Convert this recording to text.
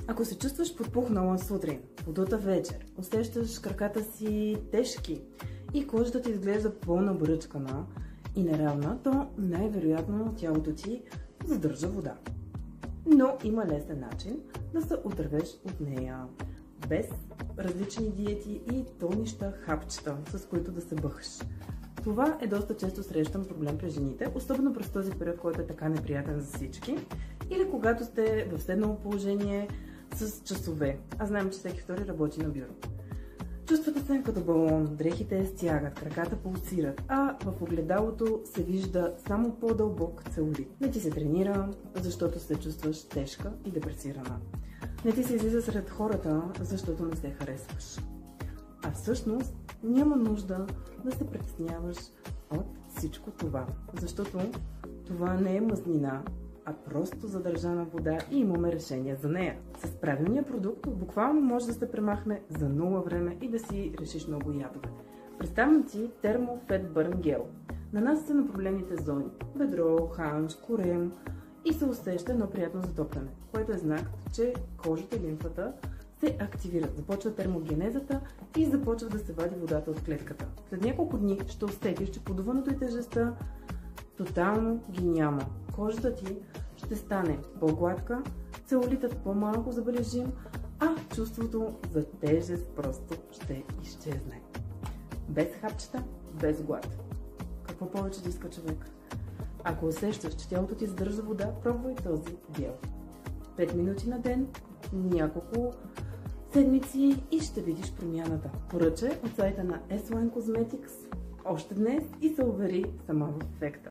Ако се чувстваш подпухнала сутрин, подута вечер, усещаш краката си тежки и кожата ти изглежда пълна бръчкана и неравна, то най-вероятно тялото ти задържа вода. Но има лесен начин да се отървеш от нея, без различни диети и тонища хапчета, с които да се бъхаш. Това е доста често срещан проблем при жените, особено през този период, който е така неприятен за всички, или когато сте в седнало положение с часове, а знаем, че всеки втори работи на бюро. Чувствате се като балон, дрехите стягат, краката пулсират, а в огледалото се вижда само по-дълбок целулит. Не ти се тренира, защото се чувстваш тежка и депресирана. Не ти се излиза сред хората, защото не се харесваш. А всъщност няма нужда да се притесняваш от всичко това, защото това не е мазнина, а просто задържана вода и имаме решение за нея. С правилния продукт буквално може да се премахне за нула време и да си решиш много ядове. Представям ти Thermo Fat Burn Gel. Нанася се на проблемните зони – бедро, ханш, корем и се усеща едно приятно затопляне, което е знак, че кожата и лимфата се активират. Започва термогенезата и започва да се вади водата от клетката. След няколко дни ще усетиш, че подуването и тежестта тотално ги няма. Кожата ти ще стане по-гладка, целулитът по-малко забележим, а чувството за тежест просто ще изчезне. Без хапчета, без глад. Какво повече да иска човек? Ако усещаш, че тялото ти задържа вода, пробвай този гел. 5 минути на ден, няколко седмици и ще видиш промяната. Поръчай от сайта на S1 Cosmetics още днес и се увери сама в ефекта.